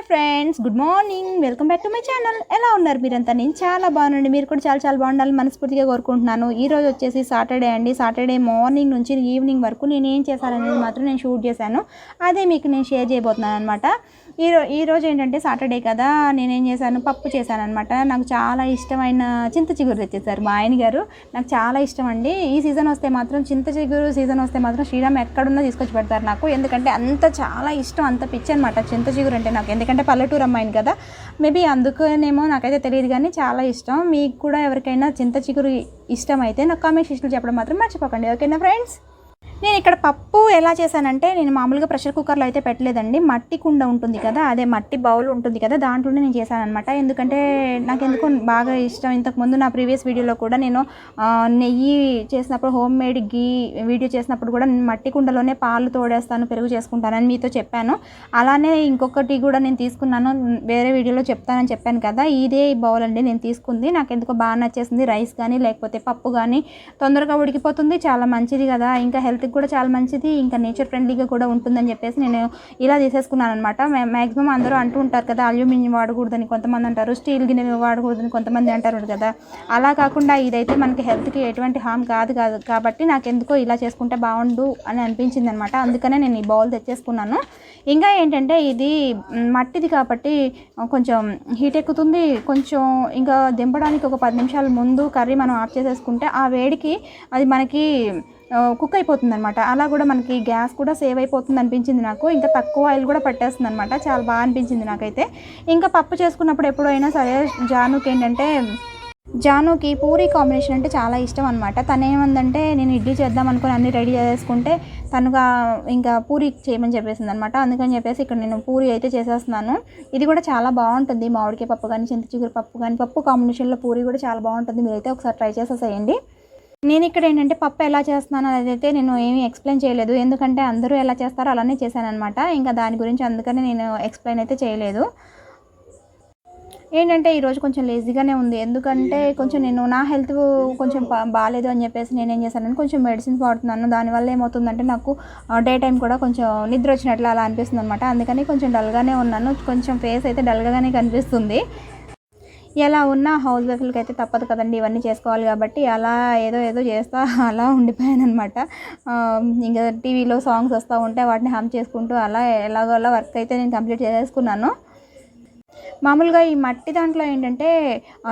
Friends, good morning. Welcome back to my channel. ఎలా ఉన్నారు మీరంతా? నేను చాలా బాగున్నాను. మీరు కూడా చాలా చాలా బాగుండాలని మనస్ఫూర్తిగా కోరుకుంటున్నాను. ఈరోజు వచ్చేసి సాటర్డే అండి. సాటర్డే మార్నింగ్ నుంచి ఈవినింగ్ వరకు నేను ఏం చేశాననేది మాత్రం నేను షూట్ చేశాను. అదే మీకు నేను షేర్ చేయబోతున్నాను అనమాట. ఈరోజు ఏంటంటే సాటర్డే కదా, నేనేం చేశాను, పప్పు చేశాను అనమాట. నాకు చాలా ఇష్టమైన చింత చిగురు తెచ్చేసారు మా ఆయన గారు. నాకు చాలా ఇష్టం అండి. ఈ సీజన్ వస్తే మాత్రం, చింత చిగురు సీజన్ వస్తే మాత్రం శ్రీరామ్ ఎక్కడున్నా తీసుకొచ్చి పెడతారు నాకు. ఎందుకంటే అంత చాలా ఇష్టం, అంత పిచ్చి అనమాట చింత చిగురు అంటే నాకు. ఎందుకంటే పల్లెటూరు అమ్మాయిని కదా, మేబీ అందుకనేమో నాకైతే తెలియదు, కానీ చాలా ఇష్టం. మీకు కూడా ఎవరికైనా చింత చిగురు ఇష్టం అయితే నాకు కామెంట్ సెక్షన్లో చెప్పడం మాత్రం మర్చిపోకండి. ఓకేనా ఫ్రెండ్స్? నేను ఇక్కడ పప్పు ఎలా చేశానంటే, నేను మామూలుగా ప్రెషర్ కుక్కర్లో అయితే పెట్టలేదండి. మట్టి కుండ ఉంటుంది కదా, అదే మట్టి బౌల్ ఉంటుంది కదా, దాంట్లోనే నేను చేశానమాట. ఎందుకంటే నాకు ఎందుకో బాగా ఇష్టం. ఇంతకుముందు నా ప్రీవియస్ వీడియోలో కూడా నేను నెయ్యి చేసినప్పుడు, హోమ్ మేడ్ గీ వీడియో చేసినప్పుడు కూడా నేను మట్టి కుండలోనే పాలు తోడేస్తాను, పెరుగు చేసుకుంటానని మీతో చెప్పాను. అలానే ఇంకొకటి కూడా నేను తీసుకున్నాను, వేరే వీడియోలో చెప్తానని చెప్పాను కదా. ఇదే బౌల్ అండి నేను తీసుకుంది. నాకు ఎందుకో బాగా నచ్చేసింది. రైస్ కానీ లేకపోతే పప్పు కానీ తొందరగా ఉడికిపోతుంది, చాలా మంచిది కదా, ఇంకా హెల్త్కి కూడా చాలా మంచిది, ఇంకా నేచర్ ఫ్రెండ్లీగా కూడా ఉంటుందని చెప్పేసి నేను ఇలా తీసేసుకున్నాను అనమాట. మ్యాక్సిమం అందరూ అంటూ ఉంటారు కదా, అల్యూమినియం వాడకూడదని కొంతమంది అంటారు, స్టీల్ గిన్నె వాడకూడదని కొంతమంది అంటారు కదా. అలా కాకుండా ఇదైతే మనకి హెల్త్కి ఎటువంటి హామ్ కాదు కాబట్టి నాకు ఎందుకో ఇలా చేసుకుంటే బాగుండు అని అనిపించింది అనమాట. అందుకనే నేను ఈ బౌల్ తెచ్చేసుకున్నాను. ఇంకా ఏంటంటే ఇది మట్టిది కాబట్టి కొంచెం హీట్ ఎక్కుతుంది. కొంచెం ఇంకా దింపడానికి ఒక 10 నిమిషాల ముందు కర్రీ మనం ఆఫ్ చేసేసుకుంటే ఆ వేడికి అది మనకి కుక్ అయిపోతుంది అనమాట. అలా కూడా మనకి గ్యాస్ కూడా సేవ్ అయిపోతుంది అనిపించింది నాకు. ఇంకా తక్కువ ఆయిల్ కూడా పట్టేస్తుంది అనమాట. చాలా బాగా అనిపించింది నాకైతే. ఇంకా పప్పు చేసుకున్నప్పుడు ఎప్పుడైనా సరే జానుకి పూరీ కాంబినేషన్ అంటే చాలా ఇష్టం అనమాట. తను ఏమందంటే, నేను ఇడ్లీ చేద్దాం అనుకుని అన్నీ రెడీ చేసుకుంటే తనుగా ఇంకా పూరీ చేయమని చెప్పేసింది అనమాట. అందుకని చెప్పేసి ఇక్కడ నేను పూరీ అయితే చేసేస్తున్నాను. ఇది కూడా చాలా బాగుంటుంది. మామిడికాయ పప్పు కానీ, చింత చిగురు పప్పు కానీ, పప్పు కాంబినేషన్లో పూరీ కూడా చాలా బాగుంటుంది. మీరైతే ఒకసారి ట్రై చేసేసేయండి. నేను ఇక్కడ ఏంటంటే పప్పు ఎలా చేస్తున్నాను అదైతే నేను ఏమీ ఎక్స్ప్లెయిన్ చేయలేదు. ఎందుకంటే అందరూ ఎలా చేస్తారో అలానే చేశానమాట. ఇంకా దాని గురించి అందుకని నేను ఎక్స్ప్లెయిన్ అయితే చేయలేదు. ఏంటంటే ఈరోజు కొంచెం లేజీగానే ఉంది. ఎందుకంటే కొంచెం నేను నా హెల్త్ కొంచెం బాగాలేదు అని చెప్పేసి నేనేం చేశానని కొంచెం మెడిసిన్స్ వాడుతున్నాను. దానివల్ల ఏమవుతుందంటే నాకు డే టైం కూడా కొంచెం నిద్ర వచ్చినట్లు అలా అనిపిస్తుంది అనమాట. అందుకని కొంచెం డల్గానే ఉన్నాను. కొంచెం ఫేస్ అయితే డల్గానే కనిపిస్తుంది. ఎలా ఉన్నా హౌస్ వైఫ్లకి అయితే తప్పదు కదండి, ఇవన్నీ చేసుకోవాలి కాబట్టి అలా ఏదో చేస్తా అలా ఉండిపోయాను అనమాట. ఇంకా టీవీలో సాంగ్స్ వస్తూ ఉంటే వాటిని హమ్ చేసుకుంటూ అలా ఎలాగోలా వర్క్ అయితే నేను కంప్లీట్ చేసేసుకున్నాను. మామూలుగా ఈ మట్టి దాంట్లో ఏంటంటే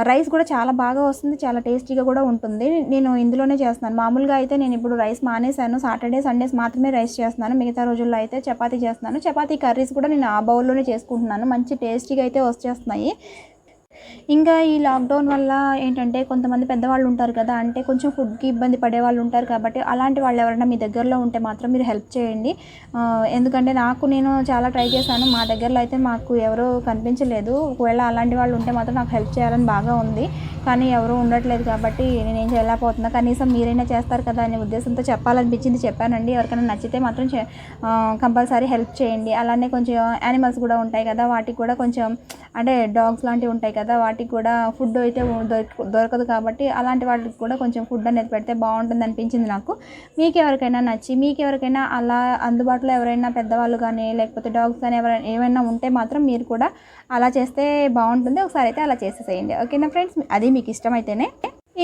రైస్ కూడా చాలా బాగా వస్తుంది, చాలా టేస్టీగా కూడా ఉంటుంది. నేను ఇందులోనే చేస్తున్నాను. మామూలుగా అయితే నేను ఇప్పుడు రైస్ మానేశాను. సాటర్డే సండేస్ మాత్రమే రైస్ చేస్తున్నాను. మిగతా రోజుల్లో అయితే చపాతీ చేస్తున్నాను. చపాతీ కర్రీస్ కూడా నేను ఆ బౌల్లోనే చేసుకుంటున్నాను. మంచి టేస్టీగా అయితే వచ్చేస్తున్నాయి. ఇంకా ఈ లాక్డౌన్ వల్ల ఏంటంటే కొంతమంది పెద్దవాళ్ళు ఉంటారు కదా, అంటే కొంచెం ఫుడ్కి ఇబ్బంది పడే వాళ్ళు ఉంటారు కాబట్టి అలాంటి వాళ్ళు ఎవరైనా మీ దగ్గరలో ఉంటే మాత్రం మీరు హెల్ప్ చేయండి. ఎందుకంటే నేను చాలా ట్రై చేశాను. మా దగ్గరలో అయితే మాకు ఎవరూ కనిపించలేదు. ఒకవేళ అలాంటి వాళ్ళు ఉంటే మాత్రం నాకు హెల్ప్ చేయాలని బాగా ఉంది, కానీ ఎవరూ ఉండట్లేదు కాబట్టి నేనేం చేయలేకపోతున్నా. కనీసం మీరైనా చేస్తారు కదా అనే ఉద్దేశంతో చెప్పాలనిపించింది, చెప్పానండి. ఎవరికైనా నచ్చితే మాత్రం కంపల్సరీ హెల్ప్ చేయండి. అలానే కొంచెం యానిమల్స్ కూడా ఉంటాయి కదా, వాటికి కూడా కొంచెం అంటే డాగ్స్ లాంటివి ఉంటాయి కదా, వాటికి కూడా ఫుడ్ అయితే దొరకదు కాబట్టి అలాంటి వాటికి కూడా కొంచెం ఫుడ్ అనేది పెడితే బాగుంటుంది అనిపించింది నాకు. మీకు ఎవరికైనా అలా అందుబాటులో ఎవరైనా పెద్దవాళ్ళు కానీ లేకపోతే డాగ్స్ కానీ ఏమైనా ఉంటే మాత్రం మీరు కూడా అలా చేస్తే బాగుంటుంది. ఒకసారి అయితే అలా చేసేసేయండి. ఓకేనా ఫ్రెండ్స్? అది మీకు ఇష్టమైతేనే.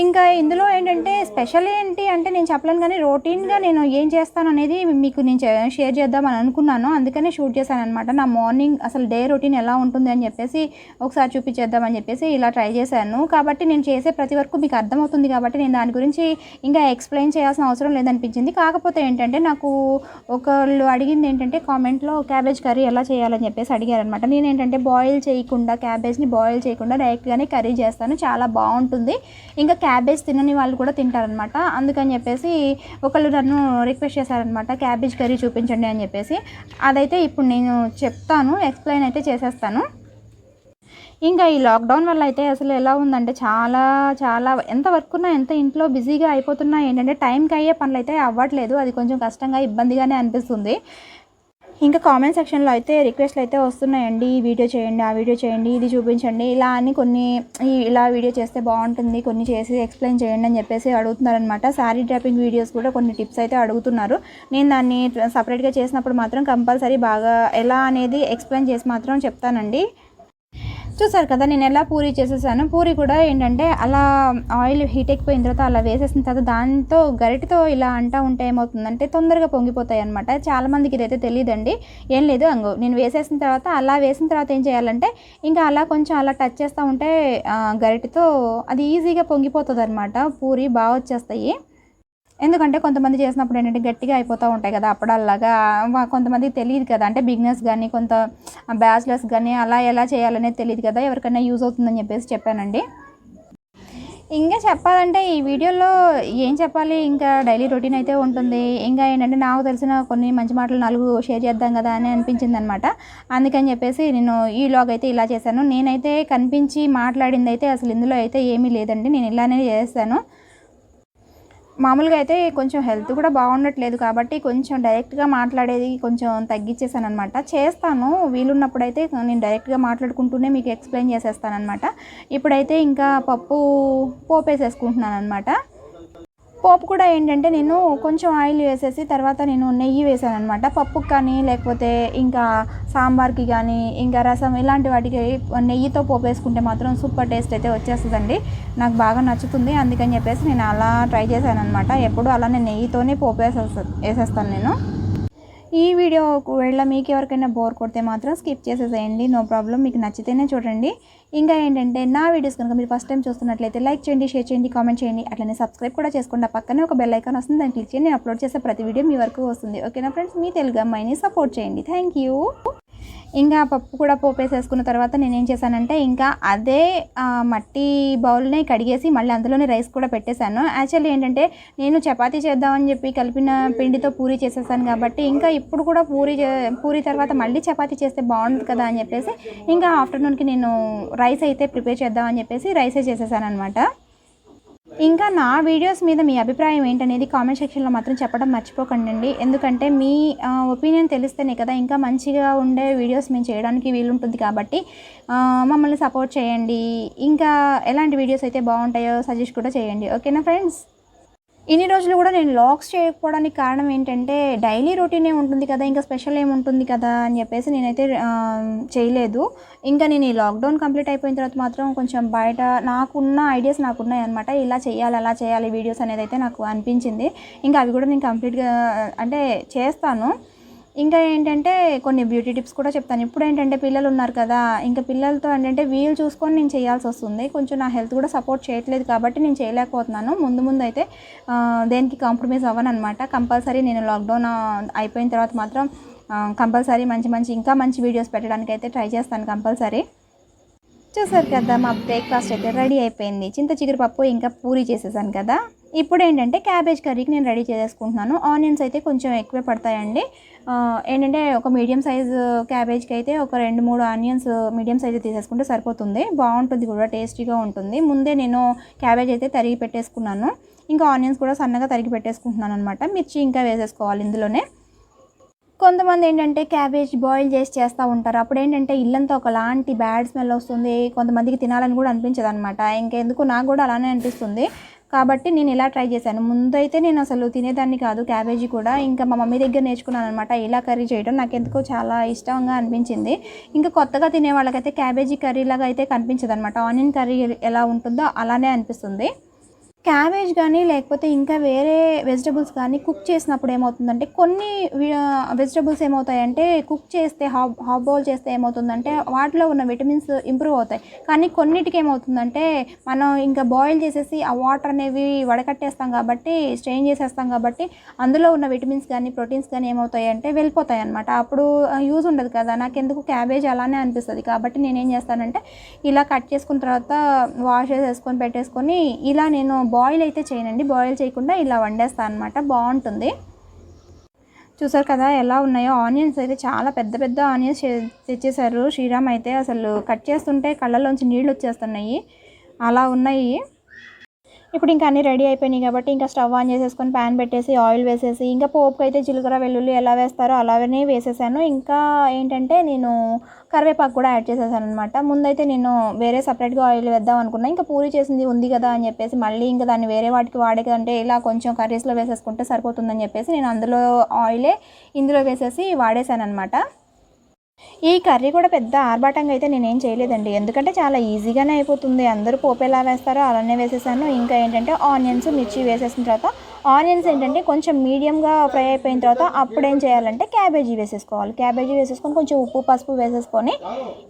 ఇంకా ఇందులో ఏంటంటే స్పెషల్ ఏంటి అంటే నేను చెప్పలేను, కానీ రొటీన్గా నేను ఏం చేస్తాను అనేది మీకు నేను షేర్ చేద్దామని అనుకున్నాను. అందుకనే షూట్ చేశాను అనమాట. నా మార్నింగ్ అసలు డే రొటీన్ ఎలా ఉంటుంది అని చెప్పేసి ఒకసారి చూపించేద్దామని చెప్పేసి ఇలా ట్రై చేశాను. కాబట్టి నేను చేసే ప్రతి వరకు మీకు అర్థమవుతుంది కాబట్టి నేను దాని గురించి ఇంకా ఎక్స్ప్లెయిన్ చేయాల్సిన అవసరం లేదనిపించింది. కాకపోతే ఏంటంటే నాకు ఒకళ్ళు అడిగింది ఏంటంటే కామెంట్లో క్యాబేజ్ కర్రీ ఎలా చేయాలని చెప్పేసి అడిగారనమాట. నేను ఏంటంటే క్యాబేజ్ని బాయిల్ చేయకుండా డైరెక్ట్గానే కర్రీ చేస్తాను. చాలా బాగుంటుంది. ఇంకా క్యాబేజ్ తినని వాళ్ళు కూడా తింటారనమాట. అందుకని చెప్పేసి ఒకళ్ళు నన్ను రిక్వెస్ట్ చేశారనమాట, క్యాబేజ్ కర్రీ చూపించండి అని చెప్పేసి. అదైతే ఇప్పుడు నేను చెప్తాను, ఎక్స్ప్లెయిన్ అయితే చేసేస్తాను. ఇంకా ఈ లాక్డౌన్ వల్ల అయితే అసలు ఎలా ఉందంటే చాలా చాలా ఎంత వర్క్ ఉన్నా, ఎంత ఇంట్లో బిజీగా అయిపోతున్నా ఏంటంటే టైంకి అయ్యే పనులు అయితే అవ్వట్లేదు. అది కొంచెం కష్టంగా, ఇబ్బందిగానే అనిపిస్తుంది. ఇంకా కామెంట్ సెక్షన్లో అయితే రిక్వెస్ట్లు అయితే వస్తున్నాయండి, ఈ వీడియో చేయండి, ఆ వీడియో చేయండి, ఇది చూపించండి, ఇలా అని కొన్ని ఇలా వీడియో చేస్తే బాగుంటుంది, కొన్ని చేసి ఎక్స్ప్లెయిన్ చేయండి అని చెప్పేసి అడుగుతున్నారనమాట. శారీ డ్రాపింగ్ వీడియోస్ కూడా కొన్ని టిప్స్ అయితే అడుగుతున్నారు. నేను దాన్ని సపరేట్గా చేసినప్పుడు మాత్రం కంపల్సరీ బాగా ఎలా అనేది ఎక్స్ప్లెయిన్ చేసి మాత్రం చెప్తానండి. చూసారు కదా నేను ఎలా పూరి చేసేసాను. పూరి కూడా ఏంటంటే అలా ఆయిల్ హీట్ ఎక్కిపోయిన తర్వాత అలా వేసేసిన తర్వాత దాంతో గరిటతో ఇలా అంటా ఉంటే ఏమవుతుందంటే తొందరగా పొంగిపోతాయి అనమాట. చాలామందికి ఇదైతే తెలియదండి. ఏం లేదు, అంగో నేను వేసేసిన తర్వాత అలా వేసిన తర్వాత ఏం చేయాలంటే ఇంకా అలా కొంచెం అలా టచ్ చేస్తూ ఉంటే గరిటతో అది ఈజీగా పొంగిపోతుంది అనమాట. పూరి బాగా వచ్చేస్తాయి. ఎందుకంటే కొంతమంది చేసినప్పుడు ఏంటంటే గట్టిగా అయిపోతూ ఉంటాయి కదా అప్పడాల్లాగా. కొంతమందికి తెలియదు కదా, అంటే బిగినర్స్ కానీ కొంత బ్యాచిలర్స్ కానీ అలా ఎలా చేయాలనేది తెలియదు కదా, ఎవరికైనా యూజ్ అవుతుందని చెప్పేసి చెప్పానండి. ఇంకా చెప్పాలంటే ఈ వీడియోలో ఏం చెప్పాలి, ఇంకా డైలీ రొటీన్ అయితే ఉంటుంది. ఇంకా ఏంటంటే నాకు తెలిసిన కొన్ని మంచి మాటలు 4 షేర్ చేద్దాం కదా అని అనిపించింది అనమాట. అందుకని చెప్పేసి నేను ఈ వ్లాగ్ అయితే ఇలా చేశాను. నేనైతే కనిపించి మాట్లాడింది అయితే అసలు ఇందులో అయితే ఏమీ లేదండి, నేను ఇలానే చేస్తాను. మామూలుగా అయితే కొంచెం హెల్త్ కూడా బాగుండట్లేదు కాబట్టి కొంచెం డైరెక్ట్గా మాట్లాడేది కొంచెం తగ్గించేసాను అనమాట. చేస్తాను వీలున్నప్పుడైతే నేను డైరెక్ట్గా మాట్లాడుకుంటూనే మీకు ఎక్స్ప్లెయిన్ చేసేస్తానమాట. ఇప్పుడైతే ఇంకా పోపేసేసుకుంటున్నాను అనమాట. పోపు కూడా ఏంటంటే నేను కొంచెం ఆయిల్ వేసేసి తర్వాత నేను నెయ్యి వేసాను అనమాట. పప్పుకి కానీ లేకపోతే ఇంకా సాంబార్కి కానీ ఇంకా రసం ఇలాంటి వాటికి నెయ్యితో పోపు వేసుకుంటే మాత్రం సూపర్ టేస్ట్ అయితే వచ్చేస్తుందండి. నాకు బాగా నచ్చుతుంది. అందుకని చెప్పేసి నేను అలా ట్రై చేశాను అనమాట. ఎప్పుడు అలానే నెయ్యితోనే పోపు వేసేస్తాను నేను. ఈ వీడియో ఒకవేళ మీకు ఎవరికైనా బోర్ కొడితే మాత్రం స్కిప్ చేసేసేయండి, నో ప్రాబ్లం. మీకు నచ్చితేనే చూడండి. ఇంకా ఏంటంటే నా వీడియోస్ కనుక మీరు ఫస్ట్ టైం చూస్తున్నట్లయితే లైక్ చేయండి, షేర్ చేయండి, కామెంట్ చేయండి, అట్లనే సబ్స్క్రైబ్ కూడా చేసుకోండి. పక్కనే ఒక బెల్ ఐకాన్ వస్తుంది, దాన్ని క్లిక్ చేయండి. నేను అప్లోడ్ చేసే ప్రతి వీడియో మీ వరకు వస్తుంది. ఓకేనా ఫ్రెండ్స్, మీ తెలుగు అమ్మాయిని సపోర్ట్ చేయండి. Thank you. ఇంకా పప్పు కూడా పోపేసేసుకున్న తర్వాత నేనేం చేశానంటే ఇంకా అదే మట్టి బౌల్ని కడిగేసి మళ్ళీ అందులోనే రైస్ కూడా పెట్టేశాను. యాక్చువల్లీ ఏంటంటే నేను చపాతీ చేద్దామని చెప్పి కలిపిన పిండితో పూరి చేసేసాను కాబట్టి ఇంకా ఇప్పుడు కూడా పూరి తర్వాత మళ్ళీ చపాతీ చేస్తే బాగుంటుంది కదా అని చెప్పేసి ఇంకా ఆఫ్టర్నూన్కి నేను రైస్ అయితే ప్రిపేర్ చేద్దామని చెప్పేసి రైసే చేసేసాను అనమాట. ఇంకా నా వీడియోస్ మీద మీ అభిప్రాయం ఏంటనేది కామెంట్ సెక్షన్లో మాత్రం చెప్పడం మర్చిపోకండి. ఎందుకంటే మీ ఒపీనియన్ తెలిస్తేనే కదా ఇంకా మంచిగా ఉండే వీడియోస్ మేము చేయడానికి వీలుంటుంది. కాబట్టి మమ్మల్ని సపోర్ట్ చేయండి. ఇంకా ఎలాంటి వీడియోస్ అయితే బాగుంటాయో సజెస్ట్ కూడా చేయండి. ఓకేనా ఫ్రెండ్స్. ఇన్ని రోజులు కూడా నేను వ్లాగ్స్ చేయకపోవడానికి కారణం ఏంటంటే డైలీ రొటీనే ఉంటుంది కదా, ఇంకా స్పెషల్ ఏముంటుంది కదా అని చెప్పేసి నేనైతే చేయలేదు. ఇంకా నేను ఈ లాక్డౌన్ కంప్లీట్ అయిపోయిన తర్వాత మాత్రం కొంచెం బయట నాకున్న ఐడియాస్ నాకున్నాయి అనమాట. ఇలా చేయాలి, అలా చేయాలి వీడియోస్ అనేది అయితే నాకు అనిపించింది. ఇంకా అవి కూడా నేను కంప్లీట్గా అంటే చేస్తాను. ఇంకా ఏంటంటే కొన్ని బ్యూటీ టిప్స్ కూడా చెప్తాను. ఇప్పుడు ఏంటంటే పిల్లలు ఉన్నారు కదా, ఇంకా పిల్లలతో ఏంటంటే వీలు చూసుకొని నేను చేయాల్సి వస్తుంది. కొంచెం నా హెల్త్ కూడా సపోర్ట్ చేయట్లేదు కాబట్టి నేను చేయలేకపోతున్నాను. ముందు అయితే దేనికి కాంప్రమైజ్ అవ్వను అనమాట. కంపల్సరీ నేను లాక్డౌన్ అయిపోయిన తర్వాత మాత్రం కంపల్సరీ ఇంకా మంచి వీడియోస్ పెట్టడానికి అయితే ట్రై చేస్తాను కంపల్సరీ. చూసారు కదా మా బ్రేక్ఫాస్ట్ అయితే రెడీ అయిపోయింది. చింత చిగురు పప్పు ఇంకా పూరి చేసేసాను కదా. ఇప్పుడు ఏంటంటే క్యాబేజ్ కర్రీకి నేను రెడీ చేసుకుంటున్నాను. ఆనియన్స్ అయితే కొంచెం ఎక్కువే పడతాయండి. ఏంటంటే ఒక మీడియం సైజు క్యాబేజ్కి అయితే ఒక 2-3 ఆనియన్స్ మీడియం సైజు తీసేసుకుంటే సరిపోతుంది. బాగుంటుంది కూడా, టేస్టీగా ఉంటుంది. ముందే నేను క్యాబేజ్ అయితే తరిగి పెట్టేసుకున్నాను. ఇంకా ఆనియన్స్ కూడా సన్నగా తరిగి పెట్టేసుకుంటున్నాను అనమాట. మిర్చి ఇంకా వేసేసుకోవాలి ఇందులోనే. కొంతమంది ఏంటంటే క్యాబేజ్ బాయిల్ చేస్తూ ఉంటారు. అప్పుడు ఏంటంటే ఇల్లంతా ఒకలాంటి బ్యాడ్ స్మెల్ వస్తుంది. కొంతమందికి తినాలని కూడా అనిపించదు అనమాట. ఇంకెందుకు నాకు కూడా అలానే అనిపిస్తుంది. కాబట్టి నేను ఇలా ట్రై చేశాను. ముందైతే నేను అసలు తినేదాన్ని కాదు క్యాబేజీ కూడా. ఇంకా మా మమ్మీ దగ్గర నేర్చుకున్నాను అనమాట ఇలా కర్రీ చేయడం. నాకు ఎందుకో చాలా ఇష్టంగా అనిపించింది. ఇంకా కొత్తగా తినే వాళ్ళకైతే క్యాబేజీ కర్రీ లాగా అయితే కనిపించదు అనమాట. ఆనియన్ కర్రీ ఎలా ఉంటుందో అలానే అనిపిస్తుంది. క్యాబేజ్ కానీ లేకపోతే ఇంకా వేరే వెజిటబుల్స్ కానీ కుక్ చేసినప్పుడు ఏమవుతుందంటే కొన్ని వెజిటబుల్స్ ఏమవుతాయంటే కుక్ చేస్తే హాఫ్ బాయిల్ చేస్తే ఏమవుతుందంటే వాటిలో ఉన్న విటమిన్స్ ఇంప్రూవ్ అవుతాయి. కానీ కొన్నిటికి ఏమవుతుందంటే మనం ఇంకా బాయిల్ చేసేసి ఆ వాటర్ అనేవి వడకట్టేస్తాం కాబట్టి, స్ట్రెయిన్ చేసేస్తాం కాబట్టి అందులో ఉన్న విటమిన్స్ కానీ ప్రోటీన్స్ కానీ ఏమవుతాయి అంటే వెళ్ళిపోతాయి అనమాట. అప్పుడు యూజ్ ఉండదు కదా. నాకెందుకు క్యాబేజ్ అలానే అనిపిస్తుంది. కాబట్టి నేనేం చేస్తానంటే ఇలా కట్ చేసుకున్న తర్వాత వాష్ చేసేసుకొని పెట్టేసుకొని ఇలా నేను బాయిల్ అయితే చేయనండి. బాయిల్ చేయకుండా ఇలా వండేస్తాను అనమాట. బాగుంటుంది. చూసారు కదా ఎలా ఉన్నాయో. ఆనియన్స్ అయితే చాలా పెద్ద పెద్ద ఆనియన్స్ తెచ్చేసారు శ్రీరామ్ అయితే. అసలు కట్ చేస్తుంటే కళ్ళలోంచి నీళ్ళు వచ్చేస్తున్నాయి, అలా ఉన్నాయి. ఇప్పుడు ఇంకా అన్నీ రెడీ అయిపోయినాయి కాబట్టి ఇంకా స్టవ్ ఆన్ చేసేసుకొని ప్యాన్ పెట్టేసి ఆయిల్ వేసేసి ఇంకా పోపుకి అయితే జీలకర్ర వెల్లుల్లి ఎలా వేస్తారో అలానే వేసేసాను. ఇంకా ఏంటంటే నేను కరివేపాకు కూడా యాడ్ చేసేసాను అనమాట. ముందైతే నేను వేరే సపరేట్గా ఆయిల్ వేద్దాం అనుకున్నా, ఇంకా పూరి చేసింది ఉంది కదా అని చెప్పేసి మళ్ళీ ఇంకా దాన్ని వేరే వాటికి వాడే కంటే ఇలా కొంచెం కర్రీస్లో వేసేసుకుంటే సరిపోతుందని చెప్పేసి నేను అందులో ఆయిలే ఇందులో వేసేసి వాడేసాను అనమాట. ఈ కర్రీ కూడా పెద్ద ఆర్భాటంగా అయితే నేనేం చేయలేదండి, ఎందుకంటే చాలా ఈజీగానే అయిపోతుంది. అందరూ పోపు ఎలా వేస్తారో అలానే వేసేసాను. ఇంకా ఏంటంటే ఆనియన్స్ మిర్చి వేసేసిన తర్వాత ఆనియన్స్ ఏంటంటే కొంచెం మీడియంగా ఫ్రై అయిపోయిన తర్వాత అప్పుడు ఏం చేయాలంటే క్యాబేజీ వేసేసుకోవాలి. క్యాబేజీ వేసేసుకొని కొంచెం ఉప్పు పసుపు వేసేసుకొని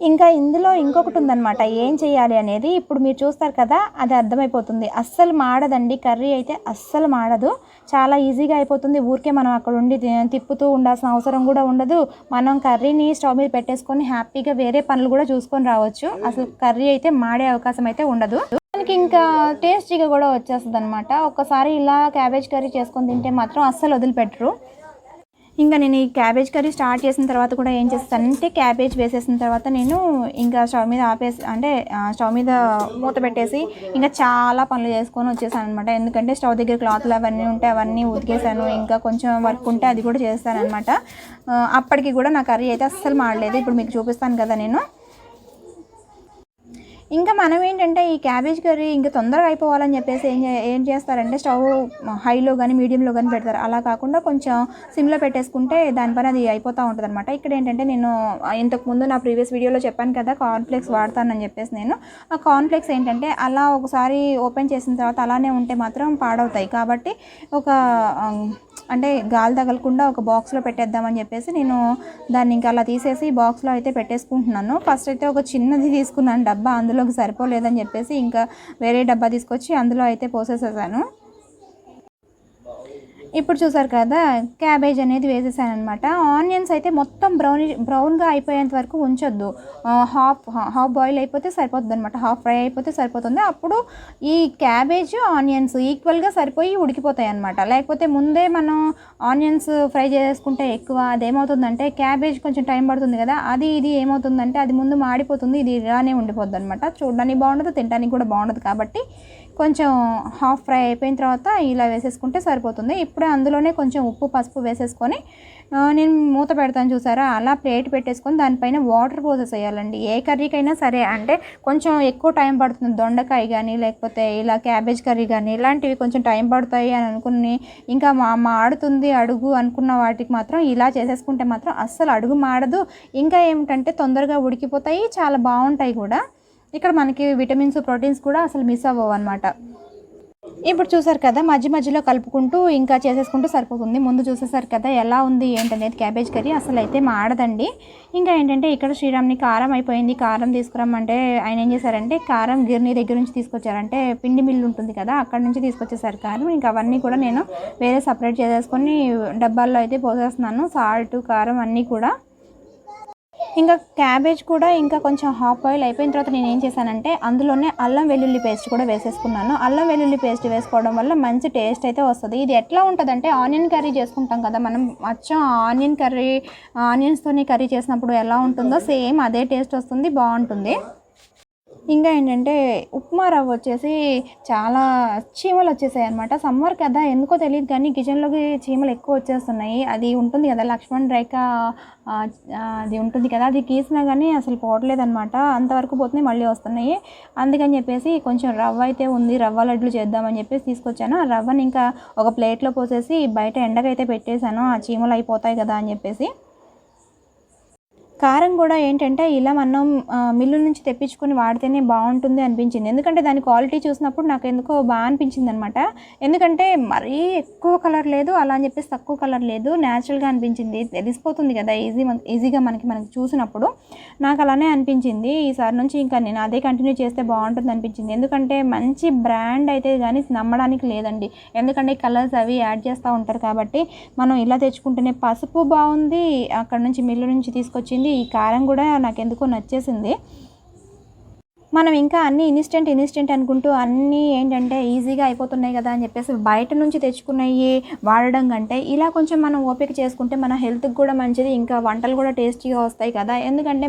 ఇంకా ఇందులో ఇంకొకటి ఉందన్నమాట ఏం చేయాలి అనేది ఇప్పుడు మీరు చూస్తారు కదా, అది అర్థమైపోతుంది. అస్సలు మాడదండి కర్రీ అయితే, అస్సలు మాడదు, చాలా ఈజీగా అయిపోతుంది. ఊరికే మనం అక్కడ ఉండి తిప్పుతూ ఉండాల్సిన అవసరం కూడా ఉండదు. మనం కర్రీని స్టవ్ మీద పెట్టేసుకొని హ్యాపీగా వేరే పనులు కూడా చూసుకొని రావచ్చు. అసలు కర్రీ అయితే మాడే అవకాశం అయితే ఉండదు. మనకి ఇంకా టేస్టీగా కూడా వచ్చేస్తుంది అనమాట. ఒక్కసారి ఇలా క్యాబేజ్ కర్రీ చేసుకొని తింటే మాత్రం అస్సలు వదిలిపెట్టరు. ఇంకా నేను ఈ క్యాబేజ్ కర్రీ స్టార్ట్ చేసిన తర్వాత కూడా ఏం చేస్తానంటే క్యాబేజ్ వేసేసిన తర్వాత నేను ఇంకా స్టవ్ మీద స్టవ్ మీద మూత పెట్టేసి ఇంకా చాలా పనులు చేసుకొని వచ్చేసాను అనమాట. ఎందుకంటే స్టవ్ దగ్గర క్లాత్లు అవన్నీ ఉంటే అవన్నీ ఉతికేసాను, ఇంకా కొంచెం వర్క్ ఉంటే అది కూడా చేస్తాను అనమాట. అప్పటికి కూడా నా కర్రీ అయితే అస్సలు మాడలేదు. ఇప్పుడు మీకు చూపిస్తాను కదా నేను. ఇంకా మనం ఏంటంటే ఈ క్యాబేజ్ కర్రీ ఇంకా తొందరగా అయిపోవాలని చెప్పేసి ఏం చేస్తారంటే స్టవ్ హైలో కానీ మీడియంలో కానీ పెడతారు. అలా కాకుండా కొంచెం సిమ్లో పెట్టేసుకుంటే దానిపైన అది అయిపోతూ ఉంటుంది అనమాట. ఇక్కడ ఏంటంటే నేను ఇంతకుముందు నా ప్రీవియస్ వీడియోలో చెప్పాను కదా కార్న్ఫ్లేక్స్ వాడతానని చెప్పేసి, నేను ఆ కార్న్ఫ్లేక్స్ ఏంటంటే అలా ఒకసారి ఓపెన్ చేసిన తర్వాత అలానే ఉంటే మాత్రం పాడవుతాయి. కాబట్టి గాలి తగలకుండా ఒక బాక్స్లో పెట్టేద్దామని చెప్పేసి నేను దాన్ని ఇంకా అలా తీసేసి బాక్స్లో అయితే పెట్టేసుకుంటున్నాను. ఫస్ట్ అయితే ఒక చిన్నది తీసుకున్నాను డబ్బా, అందులోకి సరిపోలేదని చెప్పేసి ఇంకా వేరే డబ్బా తీసుకొచ్చి అందులో అయితే పోసేసేసాను. ఇప్పుడు చూసారు కదా క్యాబేజ్ అనేది వేసేసాను అనమాట. ఆనియన్స్ అయితే మొత్తం బ్రౌన్గా అయిపోయేంత వరకు ఉంచొద్దు. హాఫ్ బాయిల్ అయిపోతే సరిపోతుంది అనమాట, హాఫ్ ఫ్రై అయిపోతే సరిపోతుంది. అప్పుడు ఈ క్యాబేజ్ ఆనియన్స్ ఈక్వల్గా సరిపోయి ఉడికిపోతాయి అనమాట. లేకపోతే ముందే మనం ఆనియన్స్ ఫ్రై చేసుకుంటే ఎక్కువ అదేమవుతుందంటే క్యాబేజ్ కొంచెం టైం పడుతుంది కదా, ఇది ఏమవుతుందంటే అది ముందు మాడిపోతుంది, ఇది ఇలానే ఉండిపోద్ది అనమాట. చూడడానికి బాగుండదు, తినడానికి కూడా బాగుండదు. కాబట్టి కొంచెం హాఫ్ ఫ్రై అయిపోయిన తర్వాత ఇలా వేసేసుకుంటే సరిపోతుంది. ఇప్పుడే అందులోనే కొంచెం ఉప్పు పసుపు వేసేసుకొని నేను మూత పెడతాను చూసారా, అలా ప్లేట్ పెట్టేసుకొని దానిపైన వాటర్ పోసేసేయాలండి. ఏ కర్రీకైనా సరే అంటే కొంచెం ఎక్కువ టైం పడుతుంది. దొండకాయ కానీ లేకపోతే ఇలా క్యాబేజ్ కర్రీ కానీ ఇలాంటివి కొంచెం టైం పడతాయి అని అనుకుని ఇంకా మాడుతుంది అడుగు అనుకున్న వాటికి మాత్రం ఇలా చేసేసుకుంటే మాత్రం అస్సలు అడుగు మాడదు. ఇంకా ఏమిటంటే తొందరగా ఉడికిపోతాయి, చాలా బాగుంటాయి కూడా. ఇక్కడ మనకి విటమిన్స్ ప్రోటీన్స్ కూడా అసలు మిస్ అవ్వవు అనమాట. ఇప్పుడు చూసారు కదా మధ్యలో కలుపుకుంటూ ఇంకా చేసేసుకుంటూ సరిపోతుంది. ముందు చూసేసారు కదా ఎలా ఉంది ఏంటనేది క్యాబేజ్ కర్రీ, అసలు అయితే మాడదండి. ఇంకా ఏంటంటే ఇక్కడ శ్రీరామ్ని కారం అయిపోయింది, కారం తీసుకురమ్మంటే ఆయన ఏం చేశారంటే కారం గిర్నీ దగ్గర నుంచి తీసుకొచ్చారంటే పిండి మిల్లు ఉంటుంది కదా అక్కడ నుంచి తీసుకొచ్చేసారు కారం. ఇంకా అవన్నీ కూడా నేను వేరే సపరేట్ చేసేసుకొని డబ్బాల్లో అయితే పోసేస్తున్నాను, సాల్ట్ కారం అన్నీ కూడా. ఇంకా క్యాబేజ్ కూడా ఇంకా కొంచెం హాఫ్ బాయిల్ అయిపోయిన తర్వాత నేను ఏం చేశానంటే అందులోనే అల్లం వెల్లుల్లి పేస్ట్ కూడా వేసేసుకున్నాను. అల్లం వెల్లుల్లి పేస్ట్ వేసుకోవడం వల్ల మంచి టేస్ట్ అయితే వస్తుంది. ఇది ఎట్లా ఉంటుందంటే ఆనియన్ కర్రీ చేసుకుంటాం కదా మనం, అచ్చం ఆనియన్స్తోనే కర్రీ చేసినప్పుడు ఎలా ఉంటుందో సేమ్ అదే టేస్ట్ వస్తుంది, బాగుంటుంది. ఇంకా ఏంటంటే ఉప్మా రవ్వ వచ్చేసి చాలా చీమలు వచ్చేసాయి అనమాట. సమ్మర్ కదా ఎందుకో తెలియదు కానీ కిచెన్లోకి చీమలు ఎక్కువ వచ్చేస్తున్నాయి. అది ఉంటుంది కదా లక్ష్మణ్ రేఖ, అది ఉంటుంది కదా, అది గీసినా కానీ అసలు పోవట్లేదనమాట. అంతవరకు పోతున్నాయి మళ్ళీ వస్తున్నాయి. అందుకని చెప్పేసి కొంచెం రవ్వ అయితే ఉంది, రవ్వ లడ్లు చేద్దామని చెప్పేసి తీసుకొచ్చాను. ఆ రవ్వని ఇంకా ఒక ప్లేట్లో పోసేసి బయట ఎండకైతే పెట్టేశాను, ఆ చీమలు అయిపోతాయి కదా అని చెప్పేసి. కారం కూడా ఏంటంటే ఇలా మనం మిల్లు నుంచి తెప్పించుకొని వాడితేనే బాగుంటుంది అనిపించింది. ఎందుకంటే దాని క్వాలిటీ చూసినప్పుడు నాకు ఎందుకో బాగా అనిపించింది అనమాట. ఎందుకంటే మరీ ఎక్కువ కలర్ లేదు, అలా అని చెప్పేసి తక్కువ కలర్ లేదు, న్యాచురల్గా అనిపించింది. తెలిసిపోతుంది కదా ఈజీగా మనకి చూసినప్పుడు. నాకు అలానే అనిపించింది. ఈసారి నుంచి ఇంకా నేను అదే కంటిన్యూ చేస్తే బాగుంటుంది అనిపించింది. ఎందుకంటే మంచి బ్రాండ్ అయితే కానీ నమ్మడానికి లేదండి. ఎందుకంటే కలర్స్ అవి యాడ్ చేస్తూ ఉంటారు కాబట్టి మనం ఇలా తెచ్చుకుంటేనే. పసుపు బాగుంది, అక్కడ నుంచి మిల్లు నుంచి తీసుకొచ్చింది. ఈ కారం కూడా నాకు ఎందుకో నచ్చేసింది. మనం ఇంకా అన్నీ ఇన్స్టెంట్ అనుకుంటూ అన్నీ ఏంటంటే ఈజీగా అయిపోతున్నాయి కదా అని చెప్పేసి బయట నుంచి తెచ్చుకున్నవి వాడడం కంటే ఇలా కొంచెం మనం ఓపిక చేసుకుంటే మన హెల్త్కి కూడా మంచిది, ఇంకా వంటలు కూడా టేస్టీగా వస్తాయి కదా. ఎందుకంటే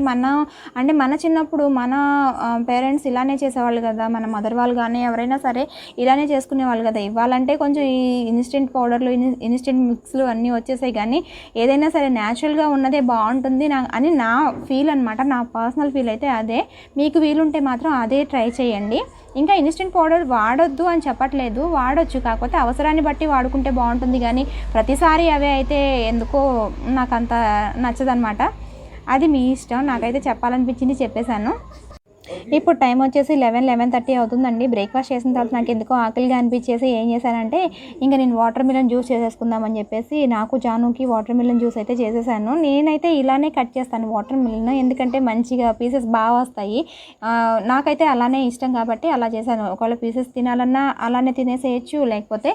మన చిన్నప్పుడు మన పేరెంట్స్ ఇలానే చేసేవాళ్ళు కదా, మన మదర్ వాళ్ళు కానీ ఎవరైనా సరే ఇలానే చేసుకునేవాళ్ళు కదా. ఇవ్వాలంటే కొంచెం ఈ ఇన్స్టెంట్ పౌడర్లు ఇన్స్టెంట్ మిక్స్లు అన్నీ వచ్చేసాయి, కానీ ఏదైనా సరే న్యాచురల్గా ఉన్నదే బాగుంటుంది అని నా ఫీల్ అనమాట. నా పర్సనల్ ఫీల్ అయితే అదే. మీకు వీలుంటే మాత్రం అదే ట్రై చేయండి. ఇంకా ఇన్స్టెంట్ పౌడర్ వాడొద్దు అని చెప్పట్లేదు, వాడొచ్చు, కాకపోతే అవసరాన్ని బట్టి వాడుకుంటే బాగుంటుంది, కానీ ప్రతిసారి అవే అయితే ఎందుకో నాకు అంత నచ్చదనమాట. అది మీ ఇష్టం, నాకైతే చెప్పాలనిపించింది చెప్పేశాను. ఇప్పుడు టైం వచ్చేసి 11:30 అవుతుందండి. బ్రేక్ఫాస్ట్ చేసిన తర్వాత నాకు ఎందుకో ఆకలిగా అనిపించేసి ఏం చేశానంటే ఇంకా నేను వాటర్ మిలన్ జ్యూస్ చేసేసుకుందామని చెప్పేసి నాకు జానుకి వాటర్ మిలన్ జ్యూస్ అయితే చేసేసాను. నేనైతే ఇలానే కట్ చేస్తాను వాటర్ మిలన్, ఎందుకంటే మంచిగా పీసెస్ బాగా వస్తాయి. నాకైతే అలానే ఇష్టం కాబట్టి అలా చేశాను. ఒకవేళ పీసెస్ తినాలన్నా అలానే తినేసేయచ్చు, లేకపోతే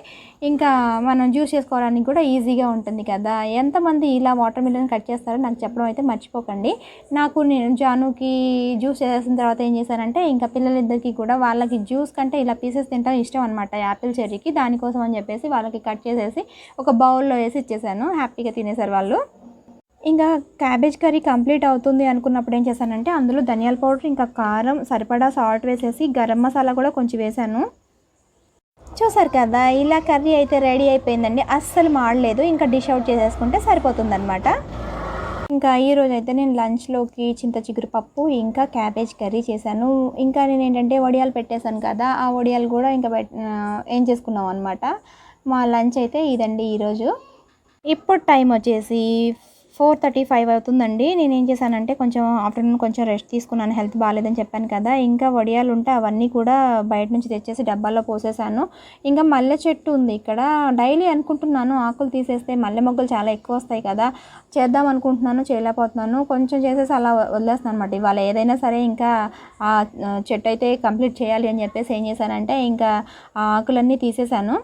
ఇంకా మనం జ్యూస్ చేసుకోవడానికి కూడా ఈజీగా ఉంటుంది కదా. ఎంతమంది ఇలా వాటర్ మిలన్ కట్ చేస్తారో నాకు చెప్పడం అయితే మర్చిపోకండి. నేను జానుకి జ్యూస్ చేసేసిన తర్వాత ఏం చేశానంటే ఇంకా పిల్లలిద్దరికీ కూడా వాళ్ళకి జ్యూస్ కంటే ఇలా పీసెస్ తింటాం ఇష్టం అనమాట, యాపిల్ చెర్రీకి. దానికోసం అని చెప్పేసి వాళ్ళకి కట్ చేసేసి ఒక బౌల్లో వేసి ఇచ్చేసాను. హ్యాపీగా తినేసారు వాళ్ళు. ఇంకా క్యాబేజ్ కర్రీ కంప్లీట్ అవుతుంది అనుకున్నప్పుడు ఏం చేశానంటే అందులో ధనియాల పౌడర్, ఇంకా కారం, సరిపడా సాల్ట్ వేసేసి గరం మసాలా కూడా కొంచెం వేసాను. చూసారు కదా, ఇలా కర్రీ అయితే రెడీ అయిపోయిందండి. అస్సలు మాడలేదు. ఇంకా డిష్ అవుట్ చేసేసుకుంటే సరిపోతుందన్నమాట. ఇంకా ఈరోజు అయితే నేను లంచ్లోకి చింత చిగురు పప్పు ఇంకా క్యాబేజ్ కర్రీ చేశాను. ఇంకా నేను ఏంటంటే వడియాలు పెట్టేశాను కదా, ఆ వడియాలు కూడా ఇంకా ఏం చేసుకున్నాం అనమాట. మా లంచ్ అయితే ఇదండి ఈరోజు. ఇప్పుడు టైం వచ్చేసి 4:35 అవుతుందండి. నేను ఏం చేశానంటే కొంచెం ఆఫ్టర్నూన్ కొంచెం రెస్ట్ తీసుకున్నాను, హెల్త్ బాగాలేదని చెప్పాను కదా. ఇంకా వడియాలు ఉంటే అవన్నీ కూడా బయట నుంచి తెచ్చేసి డబ్బాల్లో పోసేసాను. ఇంకా మల్లె చెట్టు ఉంది ఇక్కడ. డైలీ అనుకుంటున్నాను ఆకులు తీసేస్తే మల్లె మొగ్గలు చాలా ఎక్కువ వస్తాయి కదా, చేద్దాం అనుకుంటున్నాను, చేయలేకపోతున్నాను. కొంచెం చేసేసి అలా వదిలేస్తాను అనమాట. ఇవాళ ఏదైనా సరే ఇంకా ఆ చెట్టు అయితే కంప్లీట్ చేయాలి అని చెప్పేసి ఏం చేశానంటే ఇంకా ఆ ఆకులన్నీ తీసేసాను.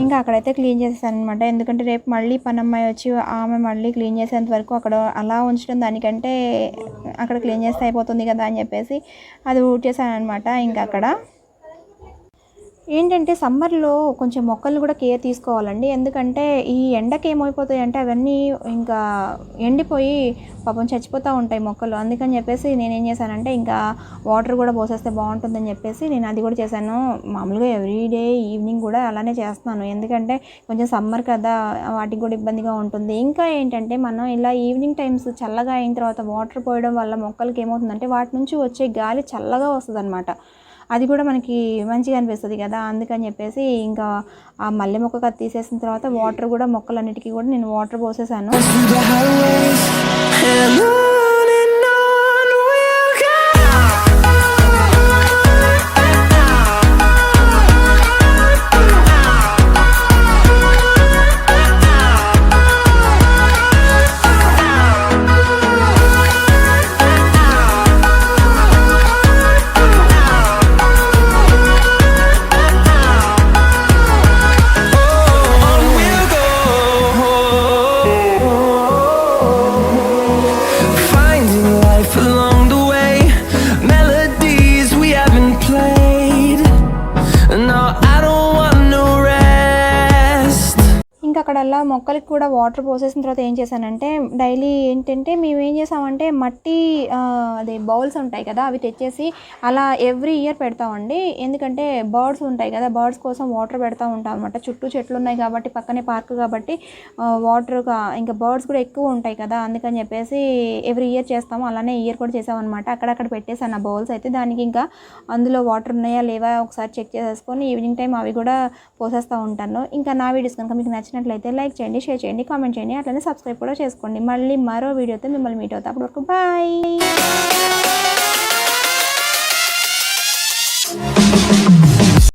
ఇంకా అక్కడైతే క్లీన్ చేసేసాను అనమాట. ఎందుకంటే రేపు మళ్ళీ పనమ్మాయి వచ్చి ఆమె మళ్ళీ క్లీన్ చేసేంత వరకు అక్కడ అలా ఉంచడం దానికంటే అక్కడ క్లీన్ చేస్తే అయిపోతుంది కదా అని చెప్పేసి అది ఊడ్చేసాను అనమాట. ఇంకా అక్కడ ఏంటంటే సమ్మర్లో కొంచెం మొక్కలు కూడా కేర్ తీసుకోవాలండి. ఎందుకంటే ఈ ఎండకి ఏమైపోతాయి అంటే అవన్నీ ఇంకా ఎండిపోయి పాపం చచ్చిపోతూ ఉంటాయి మొక్కలు. అందుకని చెప్పేసి నేనేం చేశానంటే ఇంకా వాటర్ కూడా పోసేస్తే బాగుంటుందని చెప్పేసి నేను అది కూడా చేశాను. మామూలుగా ఎవ్రీడే ఈవినింగ్ కూడా అలానే చేస్తున్నాను, ఎందుకంటే కొంచెం సమ్మర్ కదా, వాటికి కూడా ఇబ్బందిగా ఉంటుంది. ఇంకా ఏంటంటే మనం ఇలా ఈవినింగ్ టైమ్స్ చల్లగా అయిన తర్వాత వాటర్ పోయడం వల్ల మొక్కలకి ఏమవుతుందంటే వాటి నుంచి వచ్చే గాలి చల్లగా వస్తుంది అనమాట. అది కూడా మనకి మంచిగా అనిపిస్తుంది కదా. అందుకని చెప్పేసి ఇంకా ఆ మల్లె మొక్క తీసేసిన తర్వాత వాటర్ కూడా మొక్కలన్నిటికీ కూడా నేను వాటర్ పోసేసాను. అక్కడల్లా మొక్కలకి కూడా వాటర్ పోసేసిన తర్వాత ఏం చేశానంటే డైలీ ఏంటంటే మేము ఏం చేసామంటే మట్టి అదే బౌల్స్ ఉంటాయి కదా, అవి తెచ్చేసి అలా ఎవ్రీ ఇయర్ పెడతామండి. ఎందుకంటే బర్డ్స్ ఉంటాయి కదా, బర్డ్స్ కోసం వాటర్ పెడతా ఉంటాం అనమాట. చుట్టూ చెట్లు ఉన్నాయి కాబట్టి, పక్కనే పార్క్ కాబట్టి వాటర్ ఇంకా బర్డ్స్ కూడా ఎక్కువ ఉంటాయి కదా, అందుకని చెప్పేసి ఎవ్రీ ఇయర్ చేస్తాము. అలానే ఇయర్ కూడా చేసామన్నమాట. అక్కడక్కడ పెట్టేసాను ఆ బౌల్స్ అయితే. దానికి ఇంకా అందులో వాటర్ ఉన్నాయా లేవా ఒకసారి చెక్ చేసేసుకొని ఈవినింగ్ టైం అవి కూడా పోసేస్తూ ఉంటాను. ఇంకా నా వీడియోస్ కనుక మీకు నచ్చినట్లయితే లైక్ చేయండి, షేర్ చేయండి, కామెంట్ చేయండి, అట్లనే సబ్స్క్రైబ్ కూడా చేసుకోండి. మళ్ళీ మరో వీడియోతో మిమ్మల్ని మీట్ అవుతా. అప్పటి వరకు బాయ్.